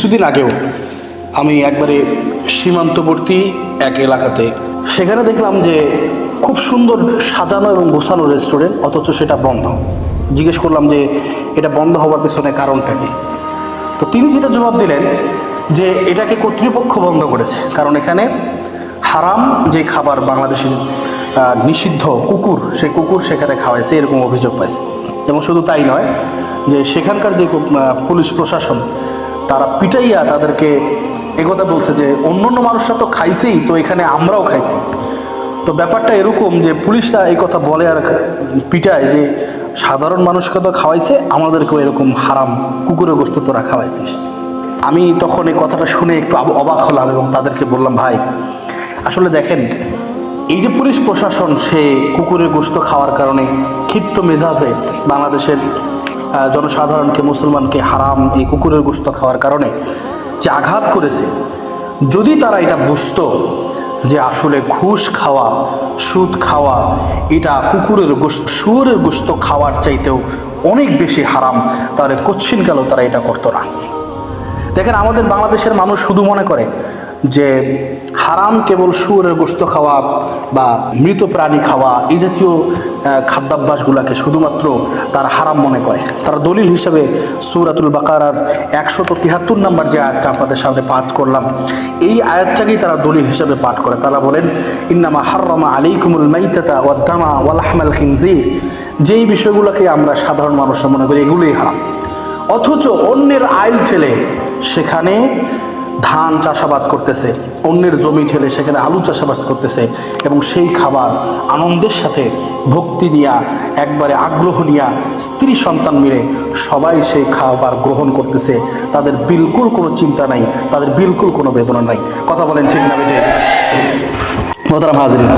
কিছুদিন আগেও আমি একবারে সীমান্তবর্তী এক এলাকাতে সেখানে দেখলাম যে খুব সুন্দর সাজানো এবং গোছানো রেস্টুরেন্ট, অথচ সেটা বন্ধ। জিজ্ঞেস করলাম যে এটা বন্ধ হওয়ার পেছনে কারণটা কি। তো তিনি যেটা জবাব দিলেন যে এটাকে কর্তৃপক্ষ বন্ধ করেছে, কারণ এখানে হারাম যে খাবার বাংলাদেশের নিষিদ্ধ কুকুর, সেই কুকুর সেখানে খাওয়াইছে, এরকম অভিযোগ পাইছে। এবং শুধু তাই নয়, যে সেখানকার যে পুলিশ প্রশাসন তারা পিটাইয়া তাদেরকে একথা বলছে যে অন্য অন্য মানুষরা তো খাইছেই, তো এখানে আমরাও খাইছি। তো ব্যাপারটা এরকম যে পুলিশরা এই কথা বলে আর পিটায় যে সাধারণ মানুষকে তো খাওয়াইছে, আমাদেরকেও এরকম হারাম কুকুরের গোশত তোরা খাওয়াইছিস। আমি তখন এই কথাটা শুনে একটু অবাক হলাম এবং তাদেরকে বললাম, ভাই আসলে দেখেন, এই যে পুলিশ প্রশাসন সে কুকুরের গোশত খাওয়ার কারণে ক্ষিপ্ত মেজাজে বাংলাদেশের জনসাধারণকে, মুসলমানকে হারাম এই কুকুরের গোশত খাওয়ার কারণে যে আঘাত করেছে, যদি তারা এটা বুঝতো যে আসলে ঘুষ খাওয়া, সুদ খাওয়া এটা কুকুরের গোশত, শুয়োরের গোশত খাওয়ার চাইতেও অনেক বেশি হারাম, তাহলে কচ্ছিনকালেও তারা এটা করতো না। দেখেন, আমাদের বাংলাদেশের মানুষ শুধু মনে করে যে হারাম কেবল শুয়োরের গোশত খাওয়া বা মৃত প্রাণী খাওয়া, এই জাতীয় খাদ্যাভ্যাসগুলোকে শুধুমাত্র তারা হারাম মনে করে। তারা দলিল হিসেবে সূরাতুল বাকারার 173 নম্বর যে আয়াতটা আপনাদের সামনে পাঠ করলাম, এই আয়াতটাকেই তারা দলিল হিসেবে পাঠ করে। তারা বলেন, ইন্নামা হাররামা আলাইকুমুল মাইতাতা ওয়াদ দামা ওয়া লাহমাল খিনজির, যেই বিষয়গুলোকে আমরা সাধারণ মানুষরা মনে করি এগুলোই হারাম, অথচ অন্যের আইল ঠেলে সেখানে ধান চাষাবাদ করতেছে, অন্যের জমি ঠেলে সেখানে আলু চাষাবাদ করতেছে, এবং সেই খাবার আনন্দের সাথে ভক্তি নিয়া, একবারে আগ্রহ নিয়া, স্ত্রী সন্তান মিলে সবাই সেই খাবার গ্রহণ করতেছে। তাদের বিলকুল কোনো চিন্তা নাই, তাদের বিলকুল কোনো বেদনা নাই। কথা বলেন ঠিক না বেঠিক? মোহতারাম হাজরিন,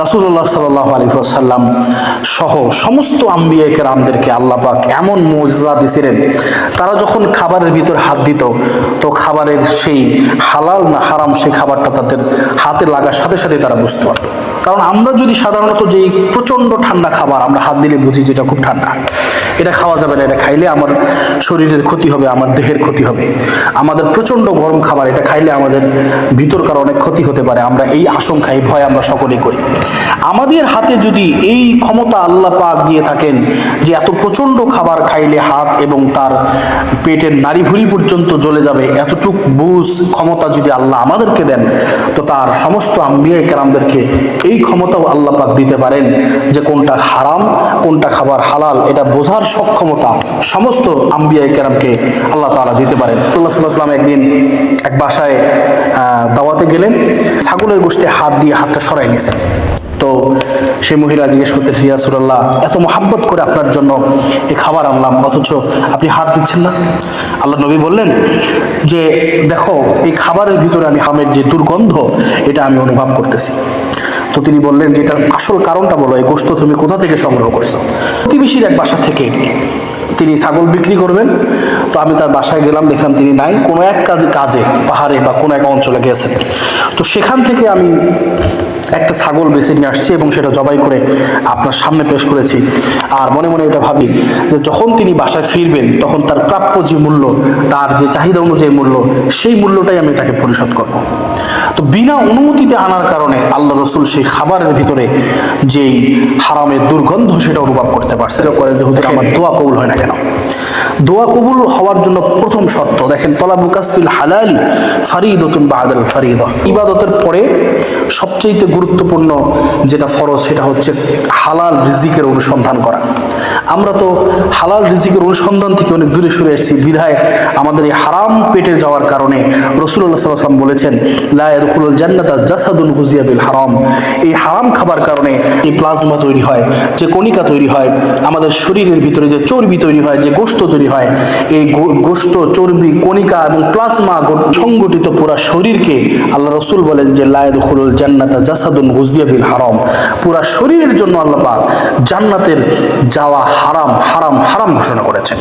রাসূলুল্লাহ সাল্লাল্লাহু আলাইহি ওয়াসাল্লাম সহ সমস্ত আম্বিয়া কেরামদেরকে আল্লাহ পাক এমন মুজিজা দিয়েছিলেন, তারা যখন খাবারের ভিতর হাত দিত তো খাবারের সেই হালাল না হারাম সেই খাবারটা তাদের হাতে লাগার সাথে সাথে তারা বুঝতে পারত। কারণ আমরা যদি সাধারণত যেই প্রচণ্ড ঠান্ডা খাবার আমরা হাত দিলে বুঝি যেটা খুব ঠান্ডা, এটা খাওয়া যাবে না, এটা খাইলে আমার শরীরের ক্ষতি হবে, আমার দেহের ক্ষতি হবে। আমাদের প্রচণ্ড গরম খাবার, এটা খাইলে আমাদের ভিতরকার অনেক ক্ষতি হতে পারে, আমরা এই আশঙ্কা, এই ভয় আমরা সকলেই করি। আমাদের হাতে যদি এই ক্ষমতা আল্লাহ পাক দিয়ে থাকেন যে এত প্রচণ্ড খাবার খাইলে হাত এবং তার পেটের নাড়িভুড়ি পর্যন্ত জ্বলে যাবে, এতটুক বুঝ ক্ষমতা যদি আল্লাহ আমাদেরকে দেন, তো তার সমস্ত আম্বিয়া কেরামদেরকে এই ক্ষমতাও আল্লাহ পাক দিতে পারেন যে কোনটা হারাম, কোনটা খাবার হালাল, এটা বোঝার সক্ষমতা সমস্ত আম্বিয়া কেরামকে আল্লাহ তাআলা দিতে পারেন। রাসূলুল্লাহ সাল্লাল্লাহু আলাইহি ওয়াসাল্লাম একদিন এক বাসায় দাওয়াতে গেলেন, ছাগলের গোশতে হাত দিয়ে হাতটা সরাই নিয়েছেন। তো সেই মহিলা জিজ্ঞেস করতেছে, ইয়া রাসূলুল্লাহ, এত মহাব্বত করে আপনার জন্য এই খাবার আনলাম, অথচ আপনি হাত দিচ্ছেন না। আল্লাহ নবী বললেন যে দেখো, এই খাবারের ভিতরে আমি হামের যে দুর্গন্ধ এটা আমি অনুভব করতেছি। তো তিনি বললেন যে এটার আসল কারণটা বলো, এই গোশত তুমি কোথা থেকে সংগ্রহ করছো? প্রতিবেশীর এক বাসা থেকে তিনি ছাগল বিক্রি করবেন। তো আমি তার বাসায় গেলাম, দেখলাম তিনি নাই, কোনো এক কাজে পাহাড়ে বা কোনো এক অঞ্চলে গিয়েছেন। তো সেখান থেকে আমি একটা ছাগল বেছে নিয়ে আসছি এবং সেটা জবাই করে আপনার সামনে পেশ করেছি। আর মনে মনে এটা ভাবি যে যখন তিনি বাসায় ফিরবেন তখন তার প্রাপ্য যে মূল্য, তার যে চাহিদা অনুযায়ী মূল্য, সেই মূল্যটাই আমি তাকে পরিশোধ করব। তো বিনা অনুমতিতে আনার কারণে আল্লাহ রসুল সেই খাবারের ভিতরে যেই হারামের দুর্গন্ধ সেটা অনুভব করতে পারছে। করে যে হুজুর, আমার দোয়া কবুল হয় না কেন? দোয়া কবুল হওয়ার জন্য প্রথম শর্ত দেখেন, তলাবু কাসবিল হালালি ফারিদাতুন বাদাল ফারিদা। ইবাদতের পরে সবচেয়ে গুরুত্বপূর্ণ যেটা ফরজ সেটা হচ্ছে হালাল রিজিকের অনুসন্ধান করা। আমরা তো হালাল রিজিকের অনুসন্ধান থেকে অনেক দূরে সরে এসেছি, বিধায় আমাদের এই হারাম পেটে যাওয়ার কারণে রাসূলুল্লাহ সাল্লাল্লাহু আলাইহি ওয়াসাল্লাম বলেছেন, লা ইয়াদখুলুল জান্নাতা জাসাদুন গুযিয়া বিল হারাম। এই হারাম খাবার কারণে এই প্লাজমা তৈরি হয়, যে কণিকা তৈরি হয়, আমাদের শরীরের ভিতরে যে চর্বি তৈরি হয়, যে গোশত তৈরি হয়, এই গোশত, চর্বি, কণিকা এবং প্লাজমা সংগঠিত পুরা শরীরকে আল্লাহ রসুল বলেন যে লা ইয়াদখুলুল জান্নাতা জাসাদুন গুযিয়া বিল হারাম। পুরা শরীরের জন্য আল্লাহ পাক জান্নাতের যাওয়া হারাম হারাম হারাম ঘোষণা করেছেন।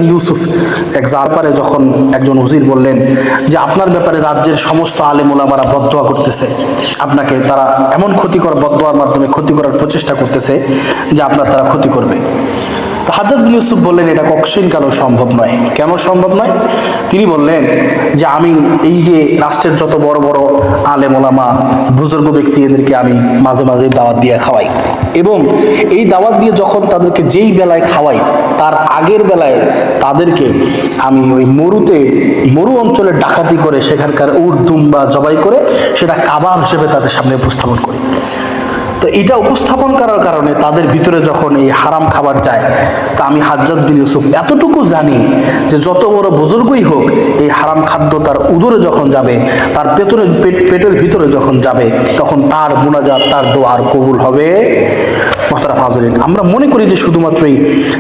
ইউসুফ এক ব্যাপারে যখন একজন উজির বললেন যে আপনার ব্যাপারে রাজ্যের সমস্ত আলেম ওলামারা বদদোয়া করতেছে আপনাকে, তারা এমন ক্ষতিকর বদদোয়ার মাধ্যমে ক্ষতি করার প্রচেষ্টা করতেছে যে আপনার তারা ক্ষতি করবে। তো তো হাজ্জাজ বিন ইউসুফ বললেন এটা কখনো কেন সম্ভব নয়। কেন সম্ভব নয়? তিনি বললেন যে আমি এই যে রাষ্ট্রের যত বড় বড় আলেম ওলামা বুজুর্গ ব্যক্তি এদেরকে আমি মাঝে মাঝে দাওয়াত দিয়ে খাওয়াই, এবং এই দাওয়াত দিয়ে যখন তাদেরকে যেই বেলায় খাওয়াই তার আগের বেলায় তাদেরকে আমি ওই মরু অঞ্চলে ডাকাতি করে সেখানকার উট দুম্বা জবাই করে সেটা কাবাব হিসেবে তাদের সামনে উপস্থাপন করি। তো এটা উপস্থাপন করার কারণে তাদের ভিতরে যখন এই হারাম খাবার যায়, তা আমি হাজ্জাজ বিন ইউসুফ এতটুকু জানি যে যত বড় বুজুর্গই হোক এই হারাম খাদ্য তার উদরে যখন যাবে, তার পেটের ভিতরে যখন যাবে, তখন তার মুনাজাত তার দোয়া আর কবুল হবে। মোহতারাম হাজরিন, আমরা মনে করি যে শুধুমাত্রই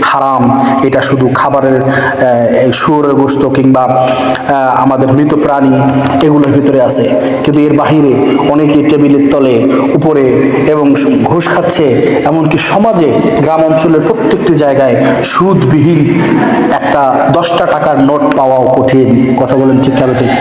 হারাম এটা শুধু খাবারের শুয়োরের গোশত কিংবা আমাদের মৃত প্রাণী এগুলোর ভিতরে আছে, কিন্তু এর বাহিরে অনেকে টেবিলের তলে উপরে এবং ঘুষ খাচ্ছে। এমনকি সমাজে গ্রাম অঞ্চলের প্রত্যেকটি জায়গায় সুদবিহীন একটা 10টা টাকার নোট পাওয়াও কঠিন। কথা বলেন ঠিক না ঠিক?